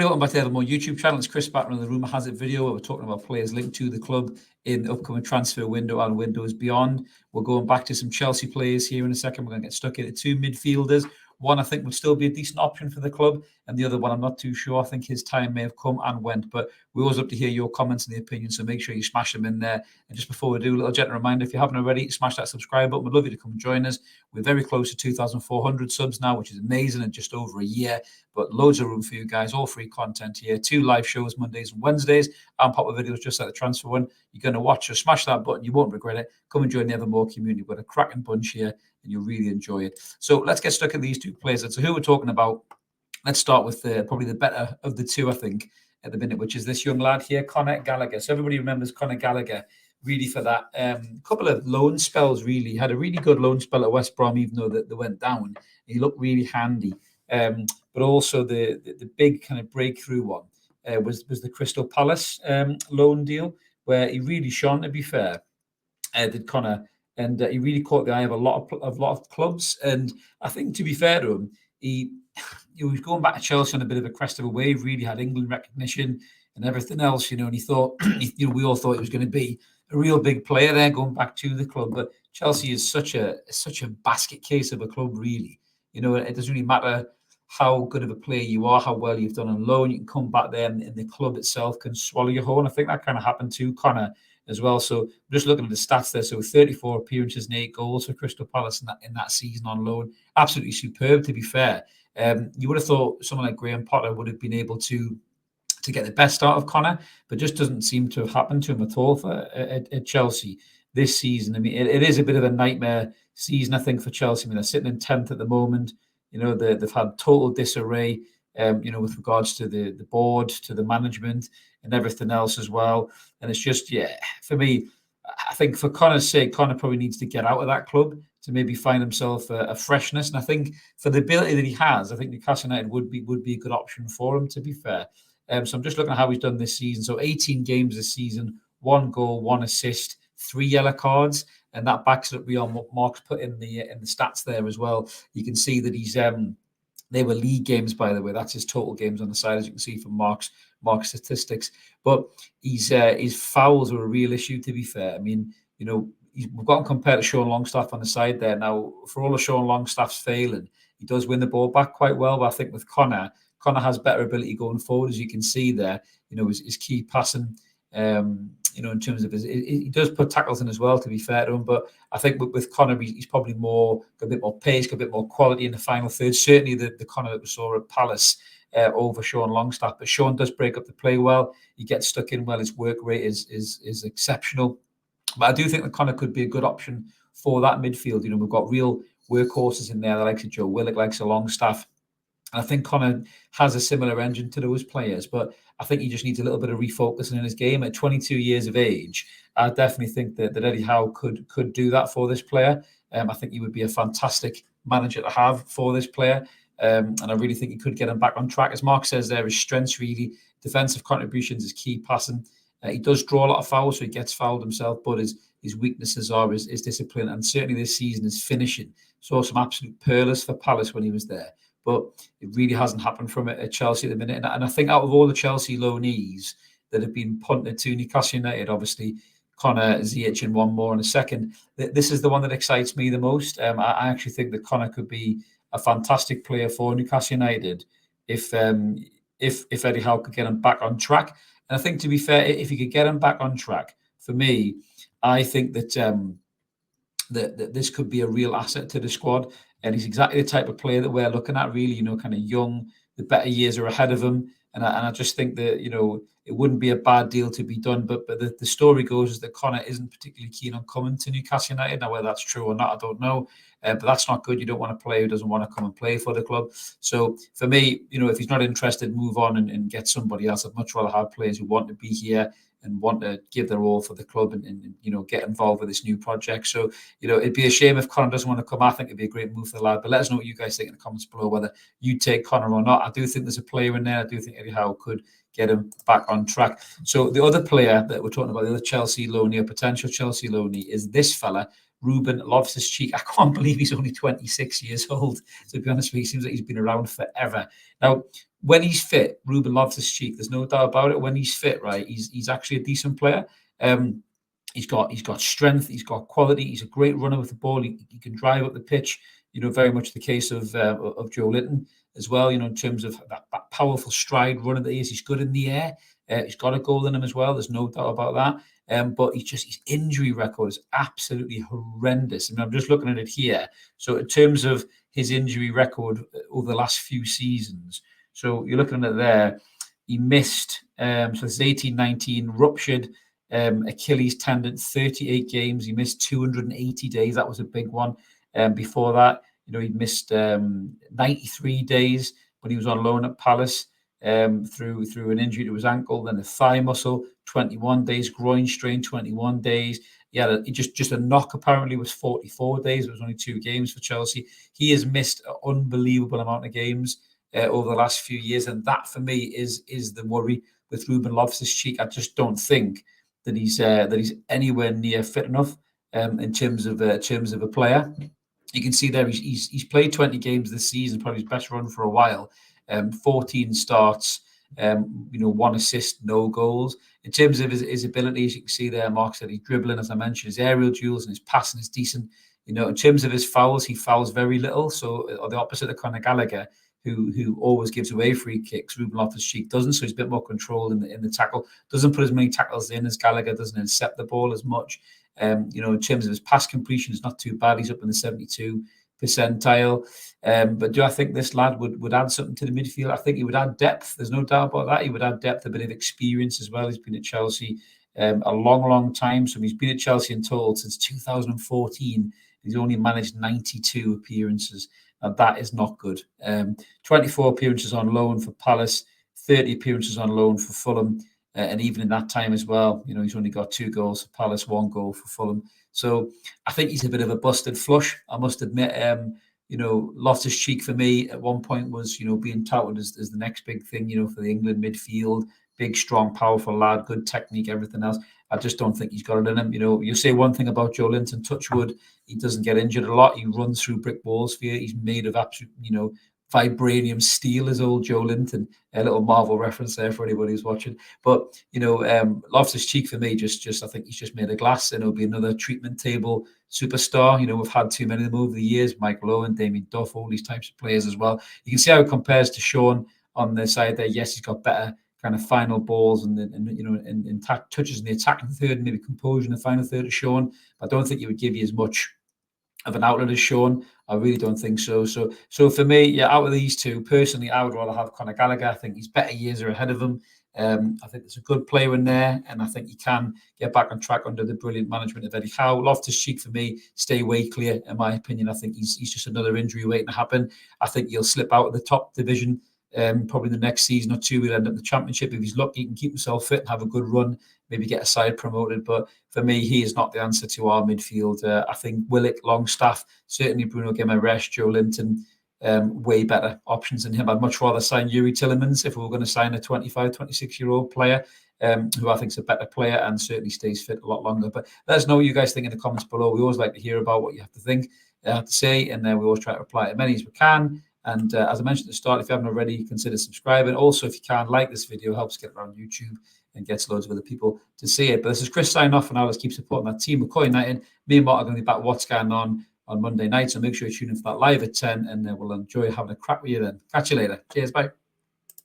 Everybody, welcome back to the Evermore YouTube channel. It's Chris back on the Rumour Has It video where we're talking about players linked to the club in the upcoming transfer window and windows beyond. We're going back to some Chelsea players here in a second. We're going to get stuck into two midfielders. One I think would still be a decent option for the club, and the other one I'm not too sure. I think his time may have come and went, but we always love to hear your comments and the opinions, so make sure you smash them in there. And just before we do, a little gentle reminder, if you haven't already, smash that subscribe button. We'd love you to come and join us. We're very close to 2,400 subs now, which is amazing, in just over a year, but loads of room for you guys, all free content here, 2 live shows Mondays and Wednesdays, and pop-up videos just like the transfer one. You're going to watch us, smash that button, you won't regret it. Come and join the Evermore community. We've got a cracking bunch here, and you'll really enjoy it. So let's get stuck at these two players. And so who we're talking about, let's start with probably the better of the two, I think, at the minute, which is this young lad here, Conor Gallagher. So everybody remembers Conor Gallagher really for that couple of loan spells, really. Had a really good loan spell at West Brom, even though they went down. He looked really handy. But also the big kind of breakthrough one was the Crystal Palace loan deal, where he really shone, to be fair, did Conor. And he really caught the eye of a lot of clubs. And I think, to be fair to him, he was going back to Chelsea on a bit of a crest of a wave. Really had England recognition and everything else, and he thought, we all thought he was going to be a real big player there, going back to the club. But Chelsea is such a basket case of a club, really. It doesn't really matter how good of a player you are, how well you've done on loan. You can come back there, and the club itself can swallow you whole. And I think that kind of happened to Conor as well. So just looking at the stats there, so 34 appearances and 8 goals for Crystal Palace in that season on loan. Absolutely superb, to be fair. You would have thought someone like Graham Potter would have been able to get the best out of Conor, but just doesn't seem to have happened to him at all at Chelsea this season. I mean, it is a bit of a nightmare season, I think, for Chelsea. I mean, they're sitting in 10th at the moment. They've had total disarray, with regards to the board, to the management, and everything else as well. And it's just, for me, I think for Conor's sake, Conor probably needs to get out of that club to maybe find himself a freshness. And I think for the ability that he has, I think Newcastle United would be a good option for him, to be fair. So I'm just looking at how he's done this season. So 18 games this season, 1 goal, 1 assist, 3 yellow cards, and that backs it up beyond what Mark's put in the stats there as well. You can see that he's they were league games, by the way. That's his total games on the side, as you can see from Mark's statistics. But his fouls are a real issue, to be fair. I mean, we've got him compared to Sean Longstaff on the side there. Now, for all of Sean Longstaff's failing, he does win the ball back quite well. But I think with Conor has better ability going forward, as you can see there. His key passing, in terms of he does put tackles in as well, to be fair to him. But I think with Conor, he's probably got a bit more pace, got a bit more quality in the final third. Certainly the Conor that we saw at Palace over Sean Longstaff. But Sean does break up the play well. He gets stuck in well. His work rate is exceptional. But I do think that Conor could be a good option for that midfield. We've got real workhorses in there, the likes of Joe Willock, likes of Longstaff. And I think Conor has a similar engine to those players, but I think he just needs a little bit of refocusing in his game. At 22 years of age, I definitely think that Eddie Howe could do that for this player. I think he would be a fantastic manager to have for this player. And I really think he could get him back on track. As Mark says there, his strengths really, defensive contributions, his key passing. He does draw a lot of fouls, so he gets fouled himself, but his weaknesses are his discipline, and certainly this season his finishing. Saw some absolute pearlers for Palace when he was there. But it really hasn't happened from it at Chelsea at the minute. And I think out of all the Chelsea loanees that have been punted to Newcastle United, obviously Conor, Ziyech, and one more in a second, this is the one that excites me the most. I actually think that Conor could be a fantastic player for Newcastle United if Eddie Howe could get him back on track. And I think, to be fair, if he could get him back on track, for me, I think that that this could be a real asset to the squad. And he's exactly the type of player that we're looking at, really, kind of young. The better years are ahead of him. And I just think that, it wouldn't be a bad deal to be done. But the story goes is that Conor isn't particularly keen on coming to Newcastle United. Now, whether that's true or not, I don't know. But that's not good. You don't want a player who doesn't want to come and play for the club. So for me, if he's not interested, move on and get somebody else. I'd much rather have players who want to be here and want to give their all for the club and get involved with this new project. So, it'd be a shame if Conor doesn't want to come. I think it'd be a great move for the lad. But let us know what you guys think in the comments below, whether you take Conor or not. I do think there's a player in there. I do think Eddie Howe could get him back on track. So the other player that we're talking about, the other Chelsea loanee, a potential Chelsea loanee, is this fella, Ruben Loftus-Cheek. I can't believe he's only 26 years old. To be honest with you, he seems like he's been around forever. Now, when he's fit, Ruben Loftus-Cheek, there's no doubt about it. When he's fit, right, he's actually a decent player. He's got strength, he's got quality, he's a great runner with the ball. He can drive up the pitch. Very much the case of Joe Linton as well. In terms of that powerful stride runner that he is, he's good in the air. He's got a goal in him as well. There's no doubt about that. But his injury record is absolutely horrendous. I'm just looking at it here. So in terms of his injury record over the last few seasons, so you're looking at it there, he missed, so this is 18-19, ruptured Achilles tendon, 38 games. He missed 280 days. That was a big one. Before that, he missed 93 days when he was on loan at Palace through an injury to his ankle, then a thigh muscle, 21 days, groin strain, 21 days. Yeah, just a knock apparently was 44 days. It was only 2 games for Chelsea. He has missed an unbelievable amount of games over the last few years, and that for me is the worry with Ruben Loftus-Cheek. I just don't think that he's anywhere near fit enough in terms of a player. You can see there he's played 20 games this season, probably his best run for a while. 14 starts, 1 assist, no goals. In terms of his abilities, you can see there, Mark said he's dribbling, as I mentioned, his aerial duels and his passing is decent. In terms of his fouls, he fouls very little. So the opposite of Conor Gallagher, who always gives away free kicks, Ruben Loftus-Cheek doesn't. So he's a bit more controlled in the tackle. Doesn't put as many tackles in as Gallagher, doesn't intercept the ball as much. In terms of his pass completion, it's not too bad. He's up in the 72 percentile. But do I think this lad would add something to the midfield? I think he would add depth. There's no doubt about that. He would add depth, a bit of experience as well. He's been at Chelsea a long time. So he's been at Chelsea in total since 2014. He's only managed 92 appearances. Now, that is not good. 24 appearances on loan for Palace, 30 appearances on loan for Fulham. And even in that time as well, he's only got 2 goals for Palace, 1 goal for Fulham. So I think he's a bit of a busted flush, I must admit. Loftus-Cheek for me at one point was, being touted as the next big thing, for the England midfield. Big, strong, powerful lad, good technique, everything else. I just don't think he's got it in him. You say one thing about Joe Linton, touch wood, he doesn't get injured a lot. He runs through brick walls for you. He's made of absolute, vibranium steel is old Joe Linton. A little Marvel reference there for anybody who's watching. But Loftus-Cheek for me, just I think he's just made of glass, and it'll be another treatment table superstar. We've had too many of them over the years. Michael Owen, Damien Duff, all these types of players as well. You can see how it compares to Sean on the side there. Yes, he's got better kind of final balls and touches in the attacking third, and maybe composure in the final third of Sean. But I don't think he would give you as much of an outlet as Sean. I really don't think so. So for me, yeah, out of these two, personally, I would rather have Conor Gallagher. I think his better years are ahead of him. I think there's a good player in there, and I think he can get back on track under the brilliant management of Eddie Howe. Loftus-Cheek, for me, stay way clear, in my opinion. I think he's just another injury waiting to happen. I think he'll slip out of the top division. Probably the next season or two, he'll end up in the Championship. If he's lucky, he can keep himself fit and have a good run, maybe get a side promoted. But for me, he is not the answer to our midfield. I think Willock, Longstaff, certainly Bruno Guimaraes, Joe Linton, way better options than him. I'd much rather sign Yuri Tillemans if we were going to sign a 25, 26-year-old player, who I think is a better player and certainly stays fit a lot longer. But let us know what you guys think in the comments below. We always like to hear about what you have to think, have to say, and we always try to reply to as many as we can. And as I mentioned at the start, if you haven't already, consider subscribing. Also, if you can, like this video, helps get around YouTube and gets loads of other people to see it. But this is Chris signing off, and now let's keep supporting that team. McCoy United. Me and Mark are going to be back what's going on Monday night. So make sure you tune in for that live at 10, and we'll enjoy having a crack with you then. Catch you later. Cheers. Bye.